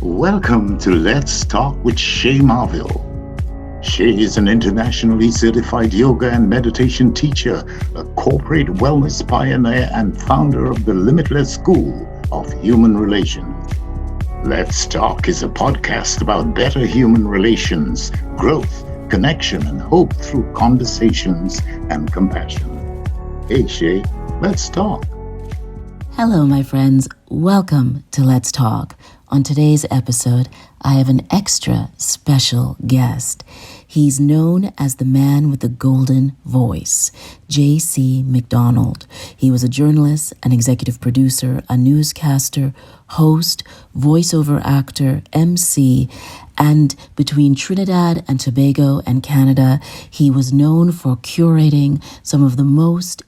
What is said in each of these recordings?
Welcome to Let's Talk with Shay Marville. Shay is an internationally certified yoga and meditation teacher, a corporate wellness pioneer, and founder of the Limitless School of Human Relations. Let's Talk is a podcast about better human relations, growth, connection, and hope through conversations and compassion. Hey Shay, let's talk. Hello, my friends. Welcome to Let's Talk. On today's episode, I have an extra special guest. He's known as the man with the golden voice, Jasse McDonald. He was a journalist, an executive producer, a newscaster, host, voiceover actor, MC, and between Trinidad and Tobago and Canada, he was known for curating some of the most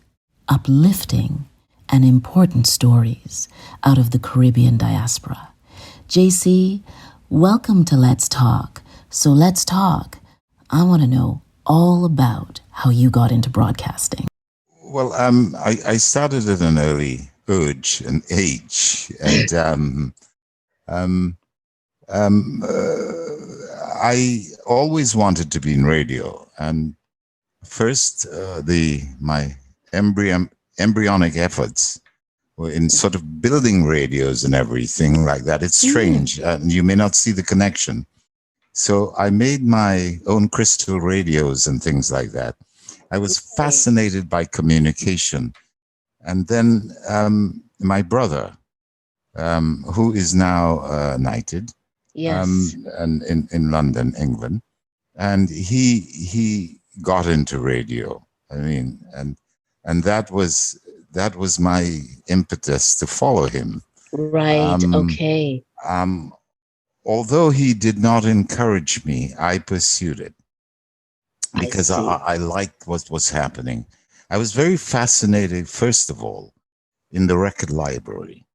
uplifting and important stories out of the Caribbean diaspora. Jasse, welcome to Let's Talk. So let's talk. I want to know all about how you got into broadcasting. Well, I started at an early age, and I always wanted to be in radio. And first, my embryonic efforts were in sort of building radios and everything like that. It's strange, and you may not see the connection. So I made my own crystal radios and things like that. I was fascinated by communication. And then my brother, who is now knighted, and in London, England, and he got into radio. I mean, and that was my impetus to follow him. Right. Okay. Although he did not encourage me, I pursued it because I liked what was happening. I was very fascinated, first of all, in the record library.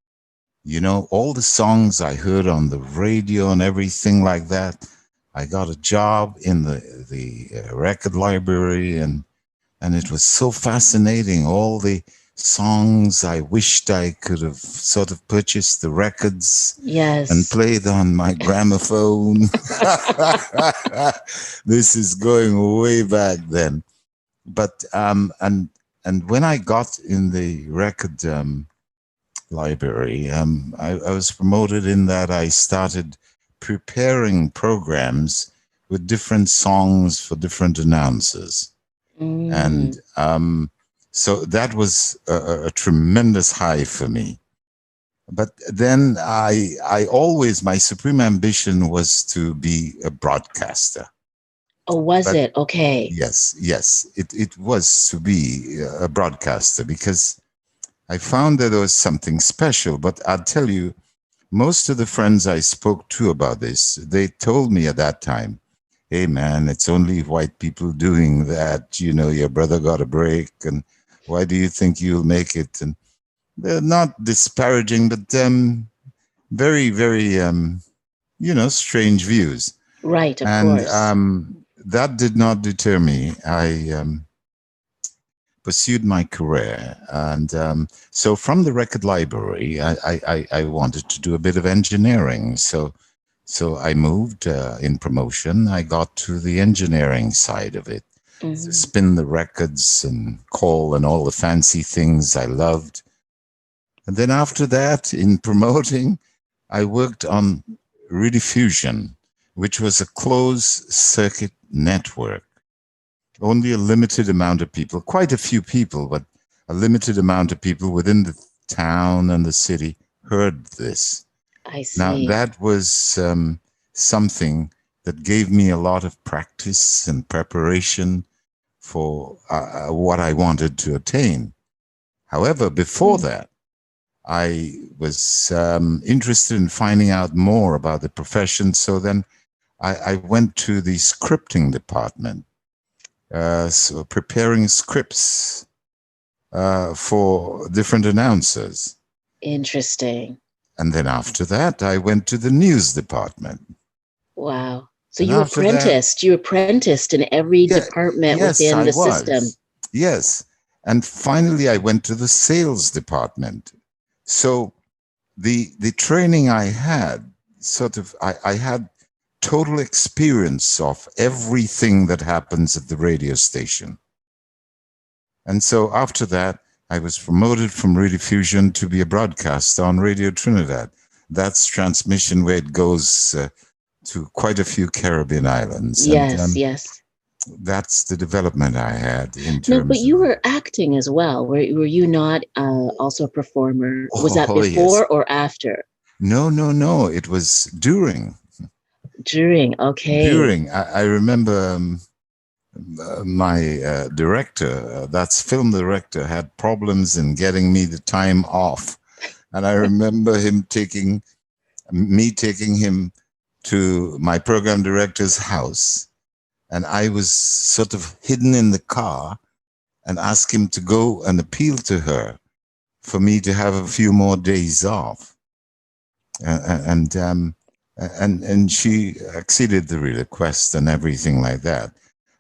You know, all the songs I heard on the radio and everything like that. I got a job in the record library, and it was so fascinating. All the songs I wished I could have sort of purchased the records and played on my gramophone. This is going way back then. But and when I got in the record library, I was promoted in that I started preparing programs with different songs for different announcers. And so that was a tremendous high for me. But then I always, my supreme ambition was to be a broadcaster. Oh, was it? Okay. Yes. It was to be a broadcaster because I found that there was something special. But I'll tell you, most of the friends I spoke to about this, they told me at that time, hey man, it's only white people doing that. You know, your brother got a break, and why do you think you'll make it? And they're not disparaging, but very, very, strange views. Right, of course. And that did not deter me. I pursued my career. And so from the record library, I wanted to do a bit of engineering. So I moved in promotion. I got to the engineering side of it. Spin the records and call and all the fancy things I loved. And then after that, in promoting, I worked on rediffusion, which was a closed circuit network. Only a limited amount of people, quite a few people, but a limited amount of people within the town and the city heard this. I see. Now, that was something that gave me a lot of practice and preparation for what I wanted to attain. However, before that, I was interested in finding out more about the profession. So then I went to the scripting department, so preparing scripts for different announcers. Interesting. And then after that, I went to the news department. Wow. So you apprenticed in every department within the system. Yes. And finally, I went to the sales department. So the training I had I had total experience of everything that happens at the radio station. And so after that, I was promoted from Radio Fusion to be a broadcaster on Radio Trinidad. That's transmission where it goes to quite a few Caribbean islands. Yes, And yes. that's the development I had in terms No, but you of... were acting as well. Were you not also a performer? Was that Oh, before yes. or after? No. It was during. During, okay. During. I remember my director, that's film director, had problems in getting me the time off. And I remember taking him to my program director's house. And I was sort of hidden in the car and asked him to go and appeal to her for me to have a few more days off. And she acceded the request and everything like that.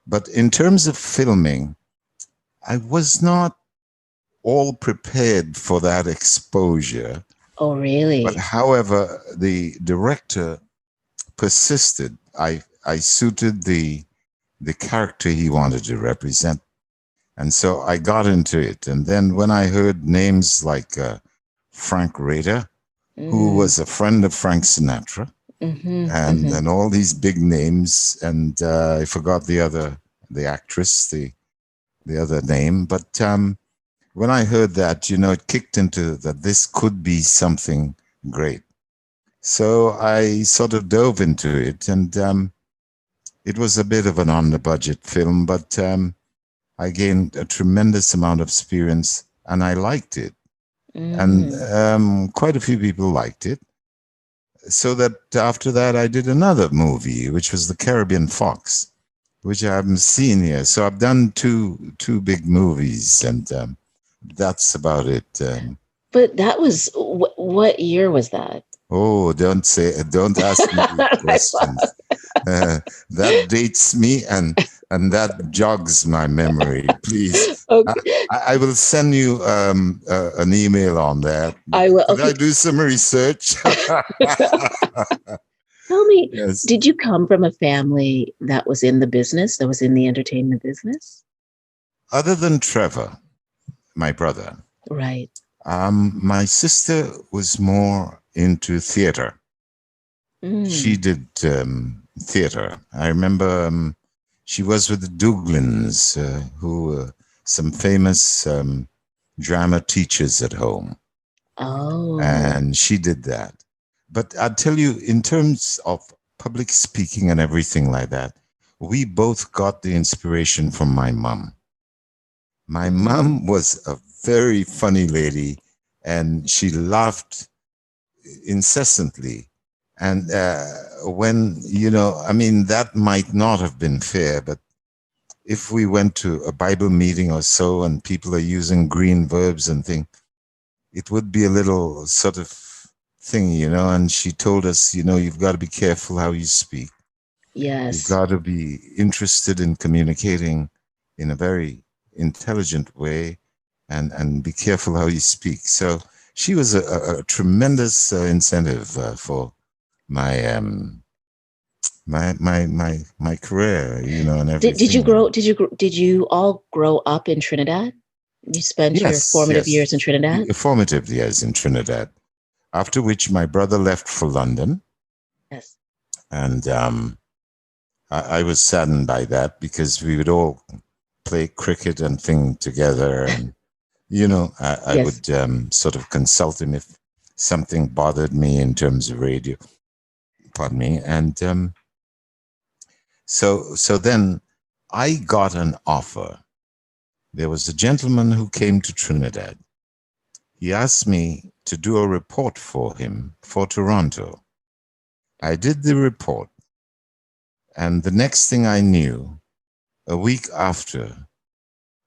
But in terms of filming, I was not all prepared for that exposure. Oh, really? But however, the director persisted. I suited the character he wanted to represent. And so I got into it. And then when I heard names like Frank Rader, who was a friend of Frank Sinatra, and all these big names, and I forgot the actress, the other name. But when I heard that, it kicked into that this could be something great. So I sort of dove into it, and it was a bit of an on-the-budget film, but I gained a tremendous amount of experience, and I liked it. And quite a few people liked it. So that after that, I did another movie, which was The Caribbean Fox, which I haven't seen here. So I've done two big movies, and that's about it. But that was, what year was that? Oh, don't ask me questions. That dates me, and that jogs my memory. Please, Okay. I will send you an email on that. I will. Could I do some research? Tell me, Yes. Did you come from a family that was in the business, that was in the entertainment business? Other than Trevor, my brother, Right. my sister was more into theater. She did theater. I remember she was with the Douglins, who were some famous drama teachers at home. Oh. And she did that. But I'll tell you, in terms of public speaking and everything like that, we both got the inspiration from my mom. My mom was a very funny lady, and she laughed incessantly. And when, that might not have been fair, but if we went to a Bible meeting or so and people are using green verbs and things, it would be a little sort of thing, and she told us, you've got to be careful how you speak. Yes. You've got to be interested in communicating in a very intelligent way, and be careful how you speak. So she was a tremendous incentive for my my career, and everything. Did you all grow up in Trinidad? You spent your formative years in Trinidad? Formative years in Trinidad. After which my brother left for London. Yes. And I was saddened by that, because we would all play cricket and thing together. And, I would sort of consult him if something bothered me in terms of radio. Pardon me. And so then I got an offer. There was a gentleman who came to Trinidad. He asked me to do a report for him for Toronto. I did the report, and the next thing I knew, a week after,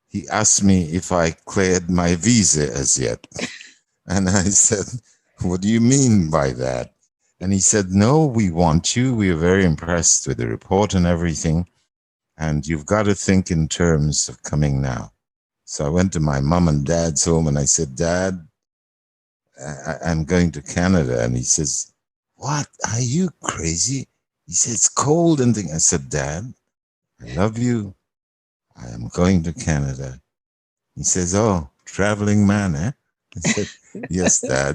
he asked me if I cleared my visa as yet. And I said, "What do you mean by that?" And he said, "No, we want you. We are very impressed with the report and everything, and you've got to think in terms of coming now." So I went to my mom and dad's home, and I said, "Dad, I'm going to Canada." And he says, "What? Are you crazy?" He said, "It's cold and thing." I said, "Dad, I love you. I am going to Canada." He says, "Oh, traveling man, eh?" I said, "Yes, Dad,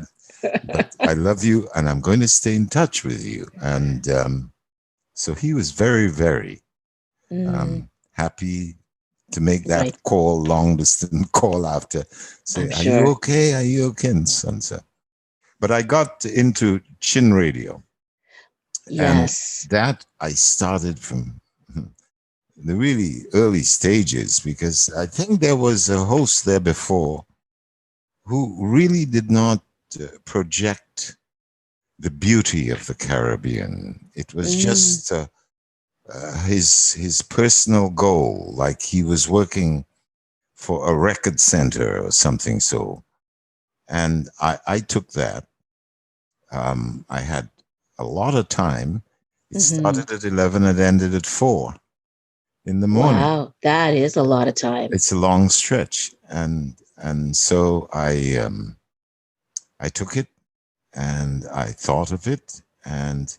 but I love you and I'm going to stay in touch with you." And so he was very, very happy to make that Right. call, long distance call after. Say, I'm "Are you sure. okay? Are you okay?" And so on. So. But I got into Chin Radio. And Yes. that I started from the really early stages, because I think there was a host there before who really did not project the beauty of the Caribbean. It was Mm, just his personal goal, like he was working for a record center or something. So, and I took that. I had a lot of time. It mm-hmm. started at 11 and ended at 4 in the morning. Wow, that is a lot of time. It's a long stretch, and so I took it and I thought of it, and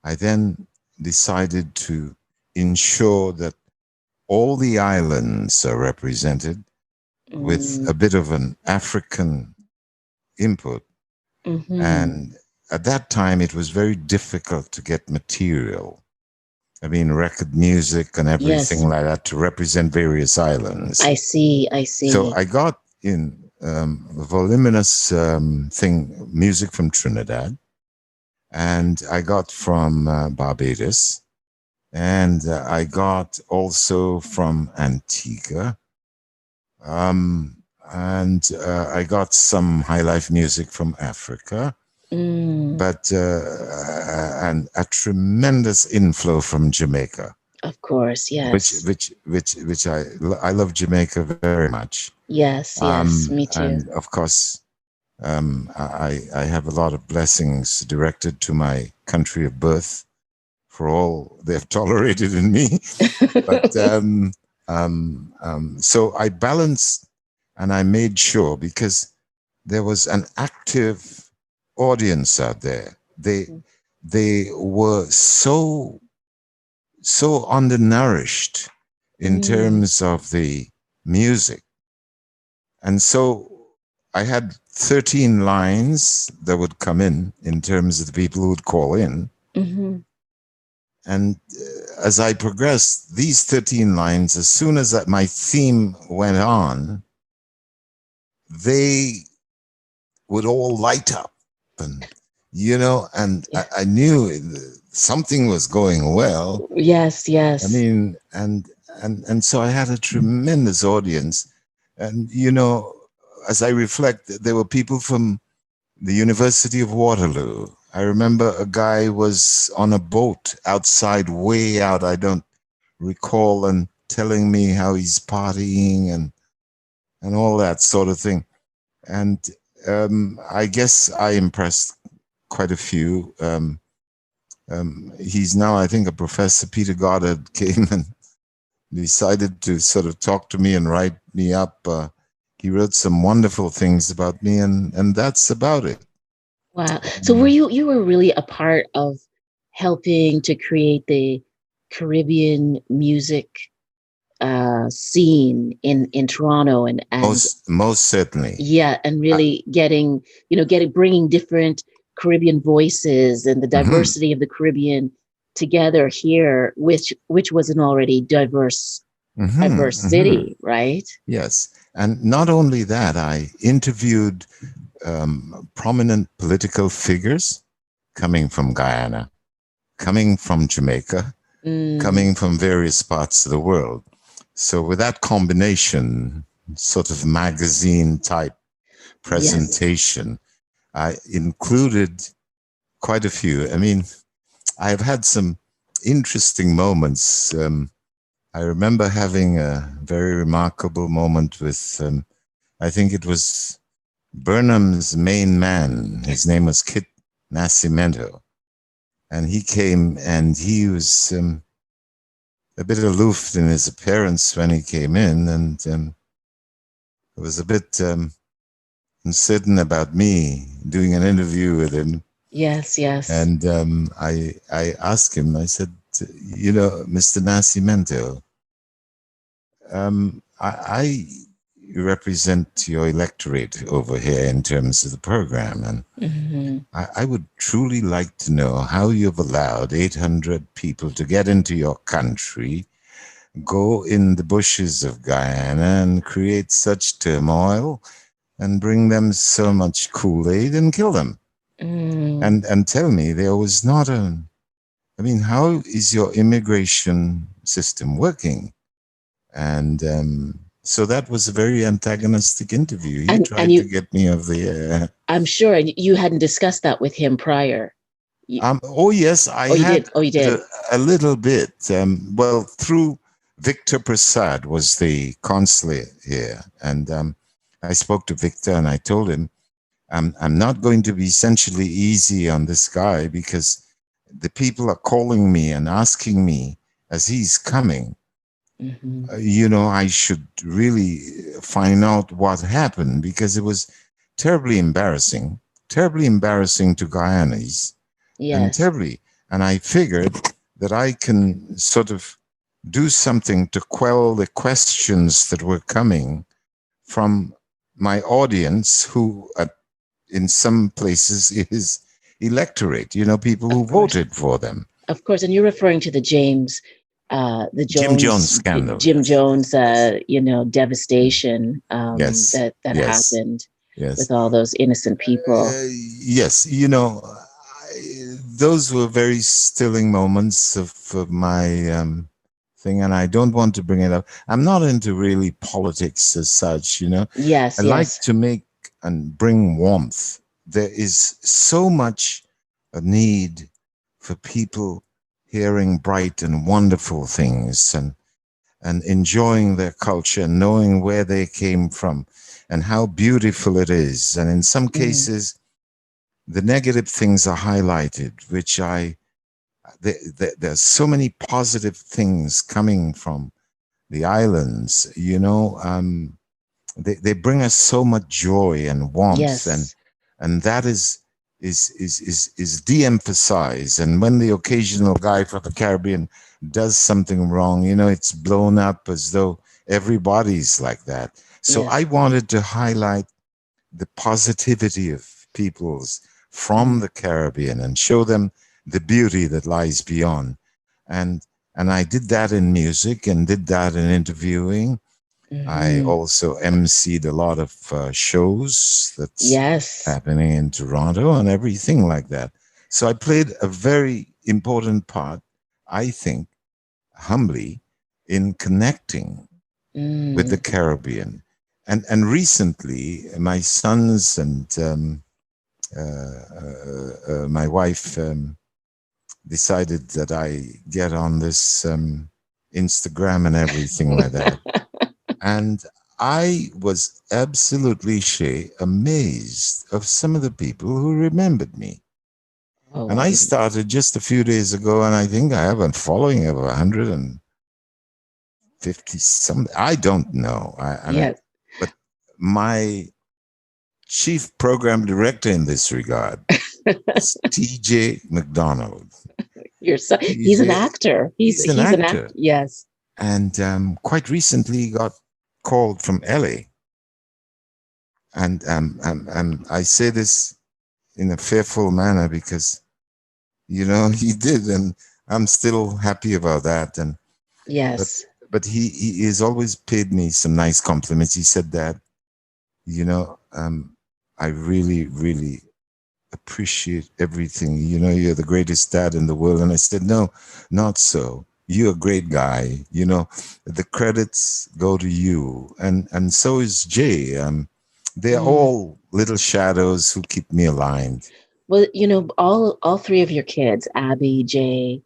I then decided to ensure that all the islands are represented with Mm, a bit of an African input. mm-hmm. And at that time, it was very difficult to get material. I mean, record music and Yes, everything like that to represent various islands. I see. I So see. I got in voluminous music from Trinidad, and I got from Barbados, and I got also from Antigua, and I got some high life music from Africa, Mm, but and a tremendous inflow from Jamaica, of course. Yes. which I love Jamaica very much. Yes. Yes. Me too. And of course, I have a lot of blessings directed to my country of birth for all they've tolerated in me. But so I balanced and I made sure, because there was an active audience out there. They were so undernourished in Mm, terms of the music. And so I had 13 lines that would come in terms of the people who would call in. mm-hmm. And as I progressed, these 13 lines, as soon as my theme went on, they would all light up. And, and Yeah. I knew something was going well. Yes. I Yes. mean, and so I had a tremendous audience. And, as I reflect, there were people from the University of Waterloo. I remember a guy was on a boat outside, way out, I don't recall, and telling me how he's partying and all that sort of thing. And I guess I impressed quite a few. He's now, I think, a professor. Peter Goddard came and decided to sort of talk to me and write me up. He wrote some wonderful things about me, and that's about it. Wow. So were you were really a part of helping to create the Caribbean music scene in Toronto and Most certainly. yeah, and Uh, really bringing different Caribbean voices and the mhm, diversity of the Caribbean together here, which was an already diverse city, right? Yes. And not only that, I interviewed prominent political figures coming from Guyana, coming from Jamaica, Mm, coming from various parts of the world. So with that combination, sort of magazine type yes. presentation, I included quite a few. I mean, I've had some interesting moments. I remember having a very remarkable moment with, I think it was Burnham's main man. His name was Kit Nascimento. And he came and he was a bit aloof in his appearance when he came in, and it was a bit uncertain about me doing an interview with him. Yes, yes. And I asked him, I said, Mr. Nascimento, I represent your electorate over here in terms of the program, and Hmm. I would truly like to know how you've allowed 800 people to get into your country, go in the bushes of Guyana and create such turmoil and bring them so much Kool-Aid and kill them. Mm. And tell me there was not how is your immigration system working? And so that was a very antagonistic interview. He And tried to you, get me off the air. I'm sure you hadn't discussed that with him prior. You, Oh yes, I oh, you had did. Oh, you did. a little bit. Well, through Victor Prasad was the consulate here, and I spoke to Victor and I told him I'm not going to be essentially easy on this guy because the people are calling me and asking me as he's coming. Hmm. I should really find out what happened because it was terribly embarrassing to Guyanese and Yes. terribly. And I figured that I can sort of do something to quell the questions that were coming from my audience, who in some places is electorate, people Of who course. voted for them. Of course. And you're referring to the Jim Jones scandal. Jim Yes. Jones, devastation Yes. that Yes. happened Yes. with all those innocent people. Yes. Those were very stilling moments of my thing, and I don't want to bring it up. I'm not into really politics as such. Yes, I like yes. to make and bring warmth. There is so much a need for people hearing bright and wonderful things and enjoying their culture, knowing where they came from and how beautiful it is. And in some Mm. cases, the negative things are highlighted, which there's so many positive things coming from the islands, they bring us so much joy and warmth, Yes. and that is de-emphasized. And when the occasional guy from the Caribbean does something wrong, it's blown up as though everybody's like that. So I Yes. wanted to highlight the positivity of peoples from Mm. the Caribbean and show them the beauty that lies beyond. And I did that in music and did that in interviewing. I Hmm. also emceed a lot of shows that's Yes. happening in Toronto and everything like that. So I played a very important part, I think, humbly, in connecting with the Mm. Caribbean. And recently, my sons and my wife decided that I get on this Instagram and everything like that. And I was absolutely, Shay, amazed of some of the people who remembered me. Oh, And I I didn't. started just a few days ago, and I think I have a following of 150 some. I don't know. Yes. But my chief program director in this regard is TJ McDonald. Your son, he's an TJ, actor. he's an He's an actor. actor. Yes. And quite recently he got called from LA. And I say this in a fearful manner because, he did. And I'm still happy about that. But, Yes. he has always paid me some nice compliments. He said that, I really, really appreciate everything. You're the greatest dad in the world. And I said, no, not so. You're a great guy. The credits go to you. And so is Jay. They're Mm. all little shadows who keep me aligned. Well, all three of your kids, Abby, Jay,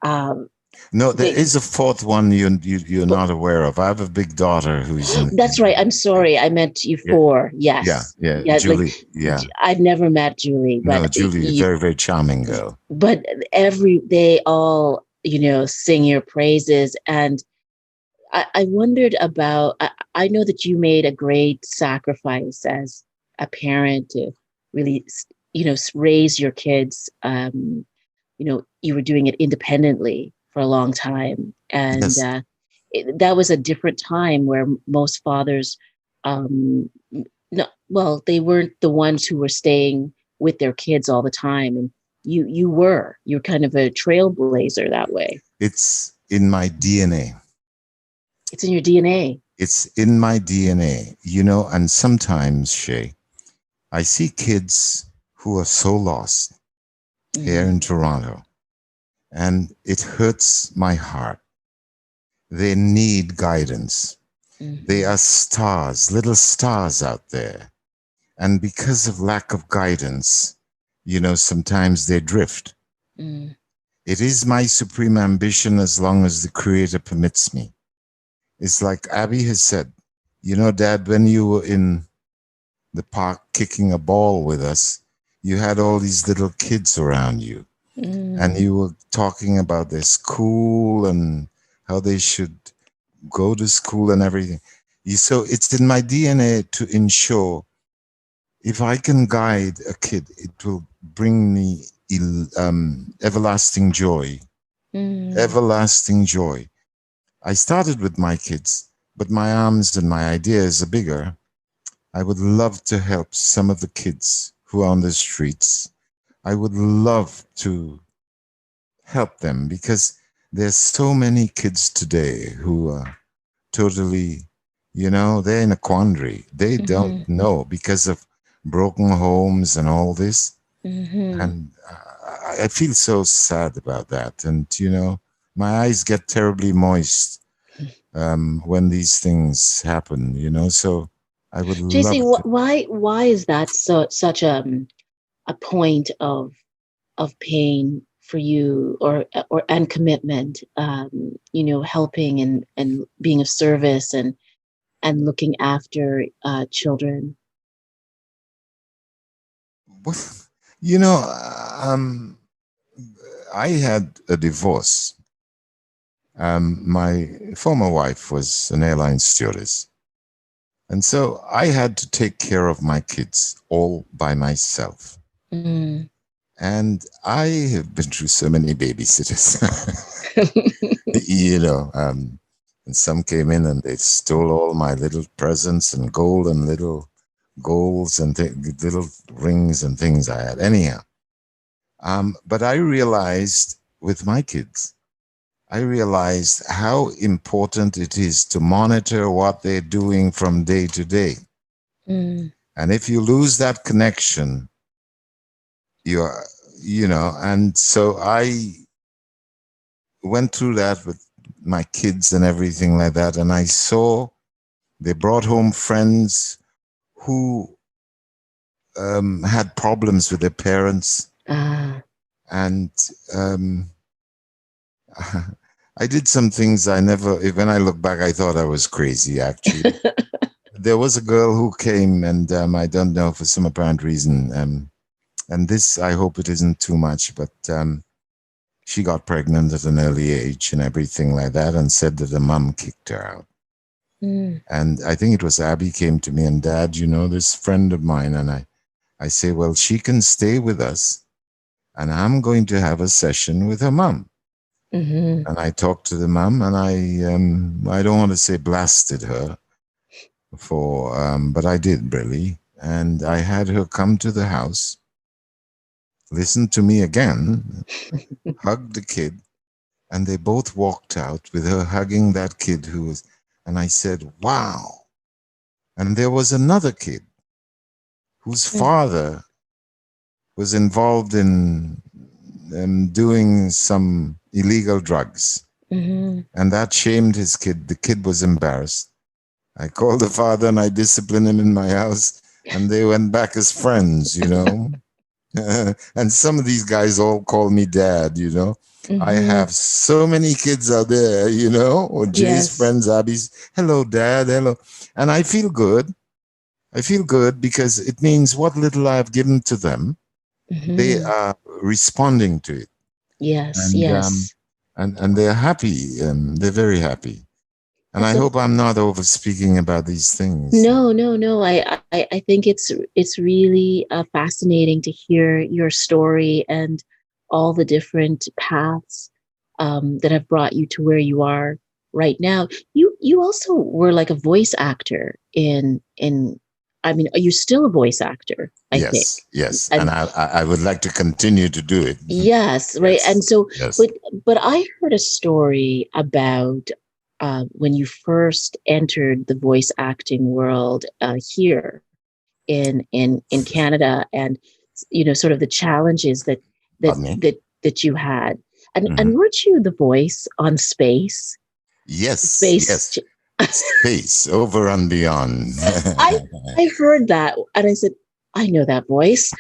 um, No, there they, is a fourth one you're not aware of. I have a big daughter who's that's right. I'm sorry. I meant you yeah, four. yeah, Yes. yeah, Yeah. Like, Julie. Yeah. I've never met Julie, No, but Julie, very, very charming girl. but they all, sing your praises. And I wondered about, I know that you made a great sacrifice as a parent to really raise your kids. You were doing it independently for a long time, and Yes, that was a different time where most fathers, no, well, they weren't the ones who were staying with their kids all the time, and you're kind of a trailblazer that way. it's in my DNA. It's in your DNA. It's in my DNA, and sometimes, Shay, I see kids who are so lost here in Toronto, and it hurts my heart. They need guidance. They are stars, little stars out there. And because of lack of guidance, sometimes they drift. It is my supreme ambition as long as the Creator permits me. It's like Abby has said, Dad, when you were in the park kicking a ball with us, you had all these little kids around you. And you were talking about their school and how they should go to school and everything. So it's in my DNA to ensure if I can guide a kid, it will bring me everlasting joy. Everlasting joy. I started with my kids, but my arms and my ideas are bigger. I would love to help some of the kids who are on the streets. I would love to help them because there's so many kids today who are totally, they're in a quandary. They don't know because of broken homes and all this. And I feel so sad about that. And, my eyes get terribly moist when these things happen, so I would JC, love to. why is that such a point of pain for you, or and commitment, helping and being of service and looking after children? Well, I had a divorce. My former wife was an airline stewardess. And so I had to take care of my kids all by myself. And I have been through so many babysitters, and some came in and they stole all my little presents and gold and little golds and little rings and things I had. Anyhow, but I realized with my kids, how important it is to monitor what they're doing from day to day. And if you lose that connection, and so I went through that with my kids and everything like that. And I saw they brought home friends who had problems with their parents. And I did some things when I look back, I thought I was crazy, actually. There was a girl who came and I don't know, for some apparent reason, and this, I hope it isn't too much, but she got pregnant at an early age and everything like that, and said that the mom kicked her out. And I think it was Abby came to me and, Dad, this friend of mine, and I say, well, she can stay with us and I'm going to have a session with her mom. And I talked to the mom and I don't want to say blasted her but I did really. And I had her come to the house, listen to me again, hug the kid, and they both walked out with her hugging that kid and I said, wow. And there was another kid whose father was involved in doing some illegal drugs. And that shamed his kid. The kid was embarrassed. I called the father and I disciplined him in my house, and they went back as friends, And some of these guys all call me Dad, I have so many kids out there, or Jay's friends, Abby's, hello, Dad, hello. And I feel good. I feel good because it means what little I've given to them, they are responding to it. Yes, and they're happy. They're very happy. And I hope I'm not over speaking about these things. No. I think it's really fascinating to hear your story and all the different paths that have brought you to where you are right now. You also were like a voice actor in. I mean, are you still a voice actor? I think. Yes, and I would like to continue to do it. Yes, right. Yes, And so, yes. but I heard a story about when you first entered the voice acting world here in Canada, and sort of the challenges that you had, and weren't you the voice on Space? Yes, yes. Space, Over and Beyond. I heard that, and I said, I know that voice.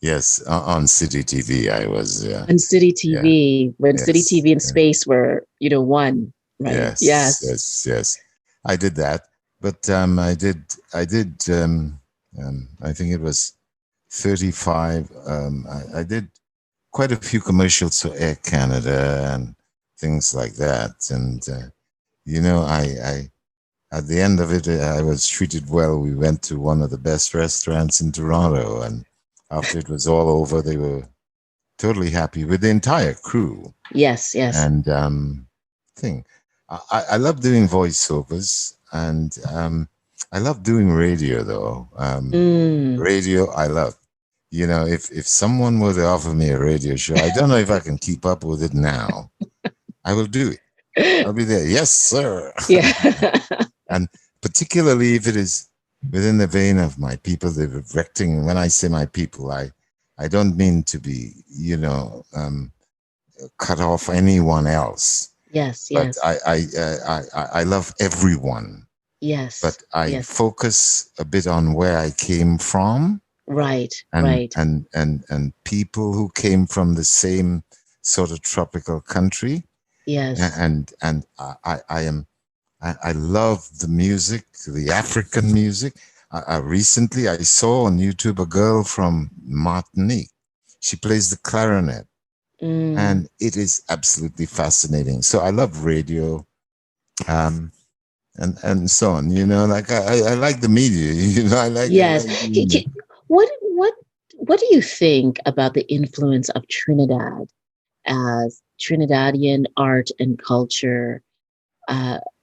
Yes. On City TV, I was. On City TV, when City TV and Space were, one, right? Yes. I did that, but I did. I think it was 35. I did quite a few commercials for Air Canada and things like that, and I at the end of it, I was treated well. We went to one of the best restaurants in Toronto, and after it was all over, they were totally happy with the entire crew. Yes. And I love doing voiceovers, and I love doing radio, though. Radio, I love. If someone were to offer me a radio show, I don't know if I can keep up with it now. I will do it. I'll be there. Yes, sir. Yeah. And particularly if it is within the vein of my people, the directing. When I say my people, I don't mean to be, cut off anyone else. Yes. But I love everyone. Yes. But I focus a bit on where I came from. Right. And people who came from the same sort of tropical country. Yes. And I love the music, the African music. Recently, I saw on YouTube a girl from Martinique. She plays the clarinet, and it is absolutely fascinating. So I love radio, and so on. I like the media. I like. Yes. What do you think about the influence of Trinidad as Trinidadian art and culture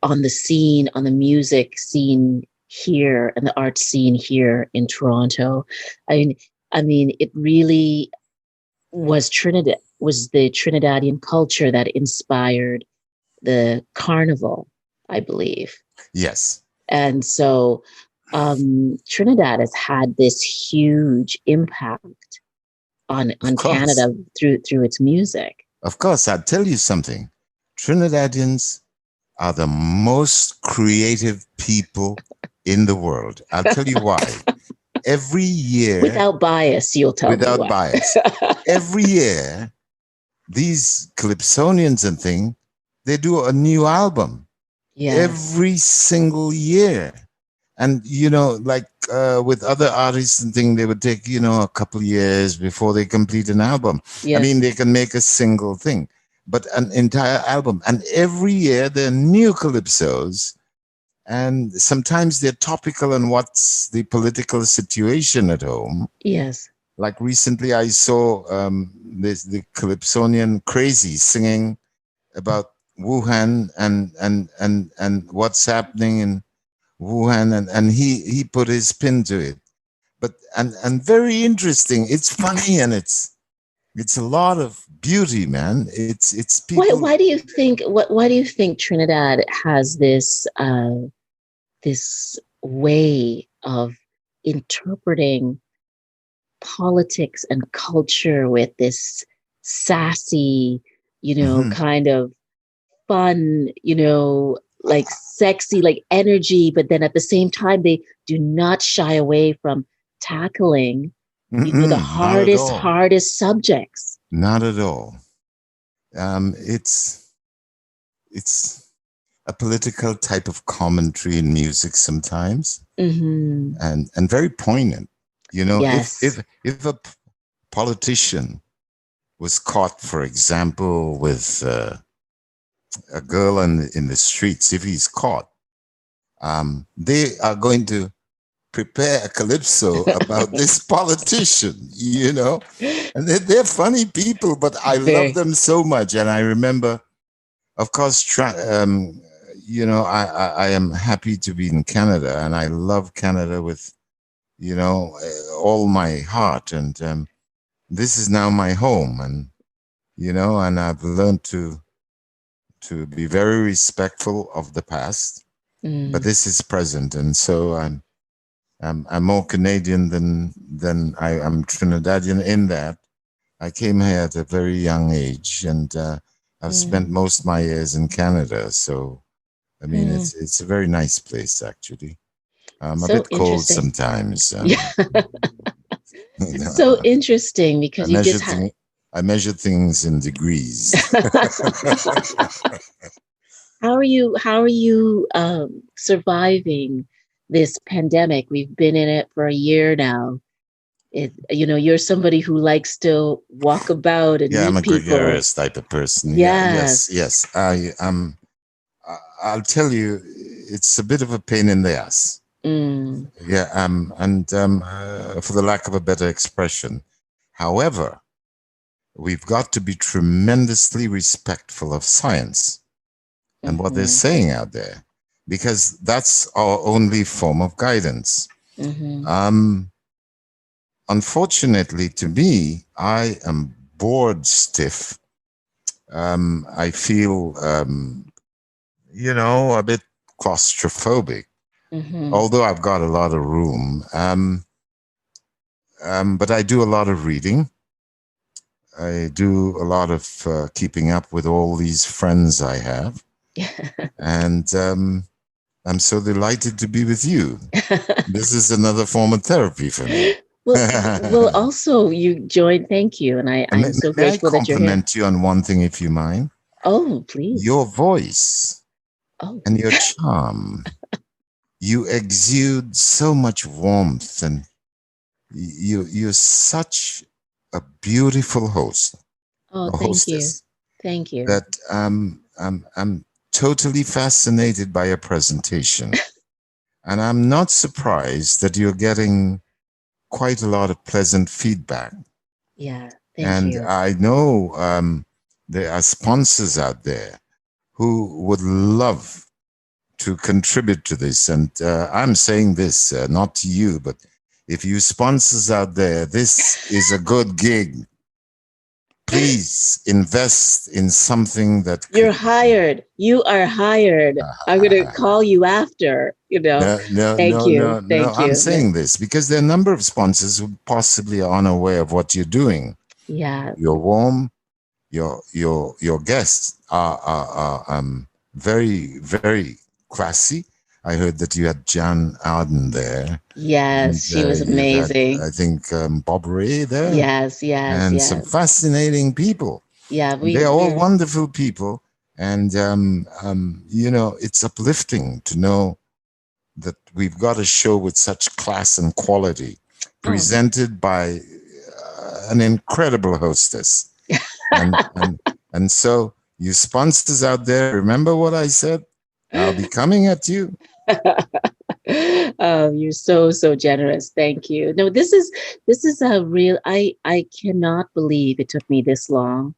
on the scene, on the music scene here and the art scene here in Toronto? I mean, it really was the Trinidadian culture that inspired the carnival, I believe. Yes. And so Trinidad has had this huge impact on Canada through its music. Of course, I'll tell you something. Trinidadians are the most creative people in the world. I'll tell you why. Every year... Without bias, you'll tell me why. Without bias. Every year, these Calypsonians and thing, they do a new album. Yes. Every single year. And, with other artists and thing, they would take, a couple of years before they complete an album. Yes. I mean, they can make a single thing, but an entire album. And every year there are new calypsos, and sometimes they're topical on what's the political situation at home. Yes. Like recently I saw the Calypsonian Crazy singing about Wuhan and what's happening in Wuhan, and he put his pin to it, but and very interesting. It's funny, and it's a lot of beauty, man. It's people. Why do you think Trinidad has this this way of interpreting politics and culture with this sassy, kind of fun, like sexy, like energy, but then at the same time, they do not shy away from tackling the hardest subjects. Not at all. It's a political type of commentary in music sometimes, and very poignant. Yes. If a politician was caught, for example, with a girl in the streets, if he's caught, they are going to prepare a calypso about this politician, and they're funny people, but I love Very. them so much. And I remember, of course, I am happy to be in Canada, and I love Canada with, all my heart. And this is now my home, and, and I've learned to be very respectful of the past, but this is present. And so I'm more Canadian than I am Trinidadian in that I came here at a very young age, and I've spent most of my years in Canada. So, I mean, it's a very nice place, actually. A So bit cold interesting. sometimes. Yeah. So interesting because you just had. I measure things in degrees. How are you surviving this pandemic? We've been in it for a year now. You're somebody who likes to walk about and meet I'm a people. gregarious type of person. Yes. Yes. I'll tell you, it's a bit of a pain in the ass. Yeah, and for the lack of a better expression. However, we've got to be tremendously respectful of science and what they're saying out there, because that's our only form of guidance. Unfortunately, to me, I am bored stiff. I feel, a bit claustrophobic. Although I've got a lot of room, but I do a lot of reading. I do a lot of keeping up with all these friends I have. And I'm so delighted to be with you. This is another form of therapy for me. Well, also you joined. Thank you. And I'm so grateful that you're here. May I compliment you on one thing, if you mind? Oh, please. Your voice and your charm. You exude so much warmth, and you're such a beautiful host. Oh, hostess. Thank you. That I'm totally fascinated by your presentation. And I'm not surprised that you're getting quite a lot of pleasant feedback. Yeah, thank you. And I know there are sponsors out there who would love to contribute to this. And I'm saying this not to you, but if you sponsors out there, this is a good gig. Please invest in something that you're hired. You are hired. I'm going to call you after, Thank you. I'm saying this because there are a number of sponsors who possibly are unaware of what you're doing. Yeah. You're warm. Your guests are very, very classy. I heard that you had Jan Arden there. Yes, she was amazing. I think Bob Ray there. Yes. And some fascinating people. Yeah, they're all wonderful people. And, it's uplifting to know that we've got a show with such class and quality presented by an incredible hostess. and so you sponsors out there, remember what I said? I'll be coming at you. Oh, you're so generous. Thank you. No, this is a real, I cannot believe it took me this long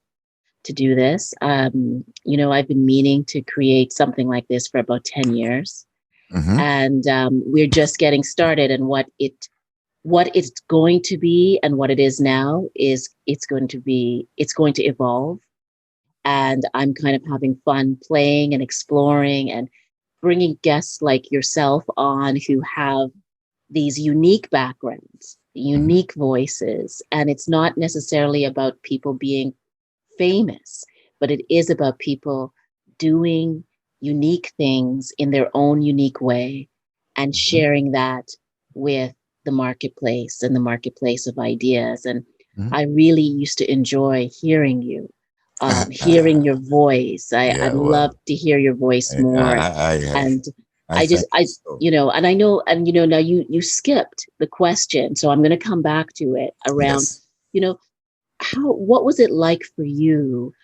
to do this. I've been meaning to create something like this for about 10 years. And we're just getting started. And what it's going to be and what it is now is it's going to evolve. And I'm kind of having fun playing and exploring and bringing guests like yourself on who have these unique backgrounds, unique voices. And it's not necessarily about people being famous, but it is about people doing unique things in their own unique way and sharing that with the marketplace and the marketplace of ideas. And I really used to enjoy hearing you. Hearing your voice. I'd love to hear your voice more. And I know, now you skipped the question. So I'm going to come back to it around, what was it like for you,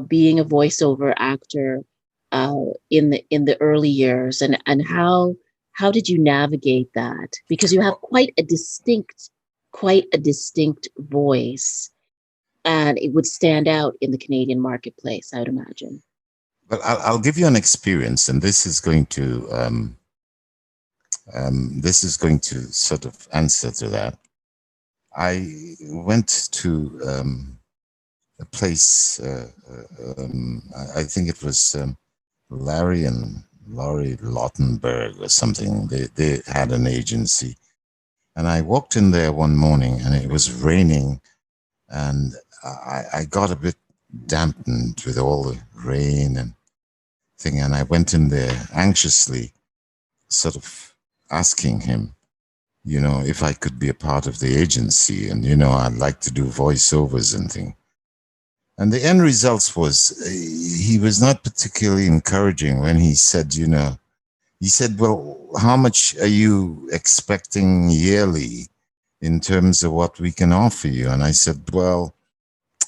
being a voiceover actor in the early years, and how did you navigate that? Because you have quite a distinct voice, and it would stand out in the Canadian marketplace, I would imagine. But I'll give you an experience, and this is going to sort of answer to that. I went to a place. I think it was Larry and Laurie Lottenberg or something. They had an agency, and I walked in there one morning, and it was raining, and I got a bit dampened with all the rain and thing, and I went in there anxiously, sort of asking him, if I could be a part of the agency, and I'd like to do voiceovers and things. And the end result was he was not particularly encouraging when he said, he said, well, how much are you expecting yearly in terms of what we can offer you? And I said, well,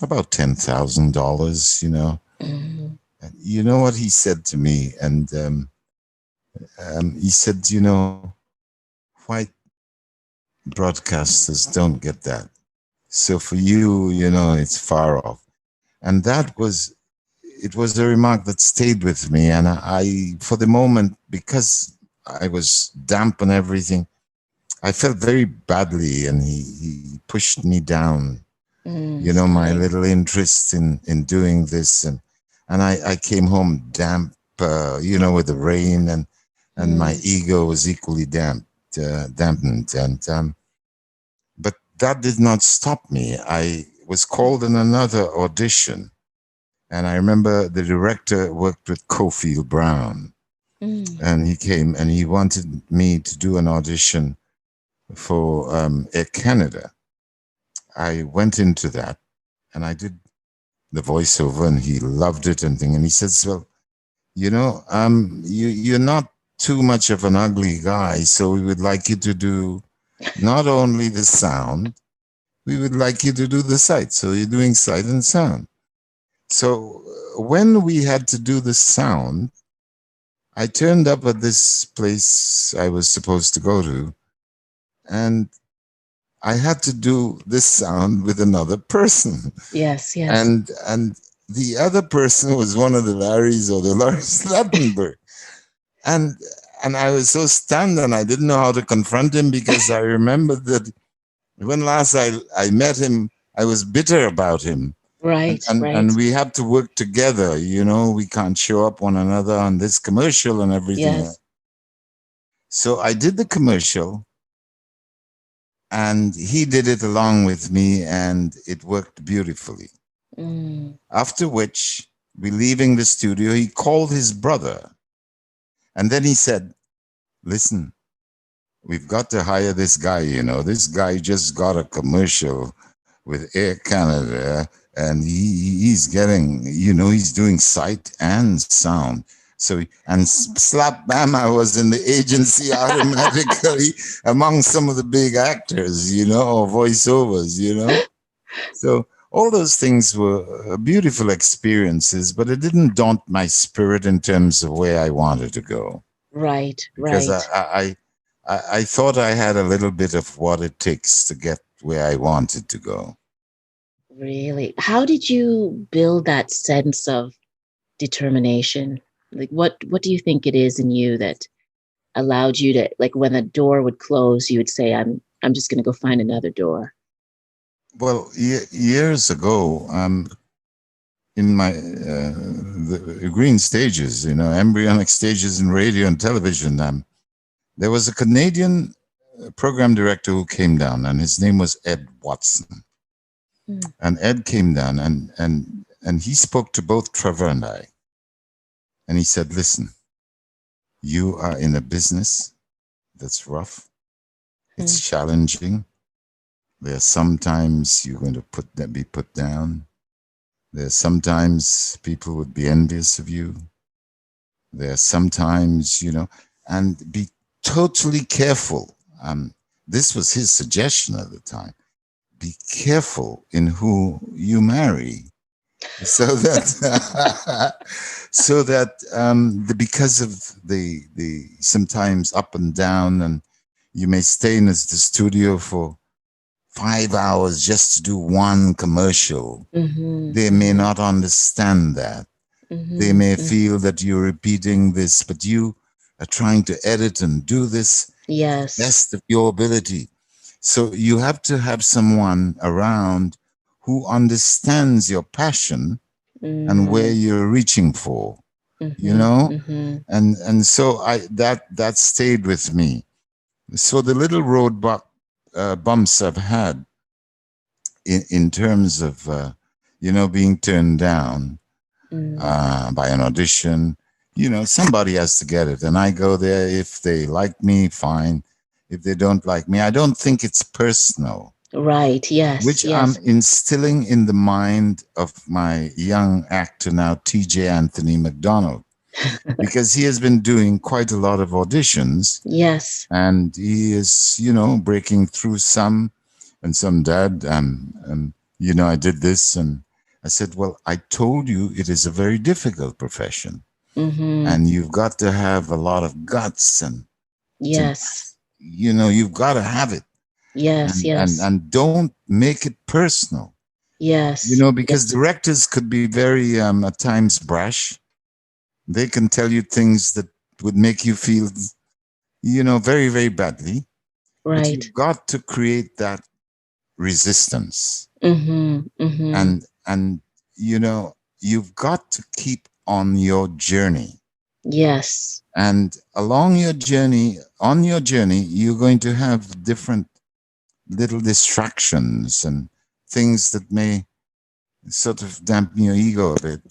about $10,000, Mhm. And you know what he said to me? And he said, white broadcasters don't get that. So for you, it's far off. And it was a remark that stayed with me. And I for the moment, because I was damp and everything, I felt very badly, and he pushed me down, my Sorry. little interest in doing this. And I came home damp, with the rain, and my ego was equally dampened. And but that did not stop me. I was called in another audition, and I remember the director worked with Cofield Brown, and he came and he wanted me to do an audition for Air Canada. I went into that, and I did the voiceover, and he loved it and thing. And he says, well, you're not too much of an ugly guy, so we would like you to do not only the sound, we would like you to do the sight. So you're doing sight and sound. So when we had to do the sound, I turned up at this place I was supposed to go to, and I had to do this sound with another person. Yes, yes. And the other person was one of the Larrys or the Larry Slattenberg. And I was so stunned, and I didn't know how to confront him, because I remembered that when last I met him, I was bitter about him. Right, right. And we have to work together, we can't show up one another on this commercial and everything. Yes. So I did the commercial, and he did it along with me, and it worked beautifully. After which, we leaving the studio, he called his brother, and then he said, listen, we've got to hire this guy, this guy just got a commercial with Air Canada, and he's getting, he's doing sight and sound. So, and slap bam, I was in the agency automatically among some of the big actors, or voiceovers, So all those things were beautiful experiences, but it didn't daunt my spirit in terms of where I wanted to go. Right, Because right. I thought I had a little bit of what it takes to get where I wanted to go. Really? How did you build that sense of determination? Like, what do you think it is in you that allowed you to, like, when a door would close, you would say, I'm just going to go find another door? Well, years ago, in my the green stages, embryonic stages in radio and television, there was a Canadian program director who came down, and his name was Ed Watson. And Ed came down, and he spoke to both Trevor and I. And he said, listen, you are in a business that's rough. It's challenging. There are sometimes you're going to be put down. There's sometimes people would be envious of you. There are sometimes, and be totally careful. This was his suggestion at the time. Be careful in who you marry, So that because of the sometimes up and down, and you may stay in the studio for 5 hours just to do one commercial. They may not understand that. They may feel that you're repeating this, but you are trying to edit and do this best of your ability. So you have to have someone around who understands your passion and where you're reaching for, you know? And so that stayed with me. So the little road bumps I've had in terms of, being turned down by an audition, somebody has to get it. And I go there. If they like me, fine. If they don't like me, I don't think it's personal. Right, yes. Which I'm instilling in the mind of my young actor now, TJ Anthony McDonald, because he has been doing quite a lot of auditions. Yes. And he is, breaking through some, and some, Dad, I did this. And I said, well, I told you it is a very difficult profession. And you've got to have a lot of guts and you've got to have it. Yes, and don't make it personal. Yes. Because directors could be very at times brash. They can tell you things that would make you feel, very, very badly. Right. But you've got to create that resistance. And you've got to keep on your journey. Yes. And on your journey, you're going to have different little distractions and things that may sort of dampen your ego a bit,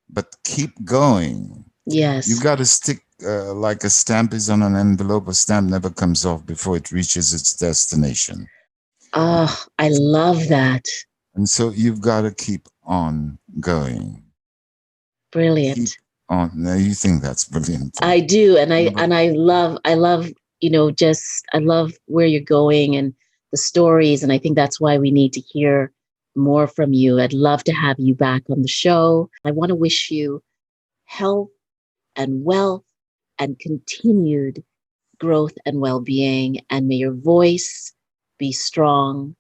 but keep going. Yes. You've got to stick like a stamp is on an envelope. A stamp never comes off before it reaches its destination. Oh, I love that. And so you've got to keep on going. Brilliant. Keep on. Now you think that's brilliant. I do. And I love, I love where you're going and the stories. And I think that's why we need to hear more from you. I'd love to have you back on the show. I want to wish you health and wealth and continued growth and well-being. And may your voice be strong.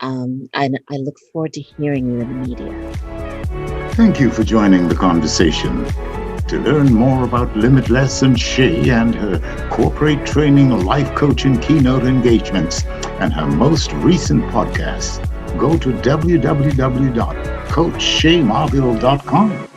And I look forward to hearing you in the media. Thank you for joining the conversation. To learn more about Limitless and Shay and her corporate training, life coaching, keynote engagements, and her most recent podcast, go to www.coachshaymarville.com.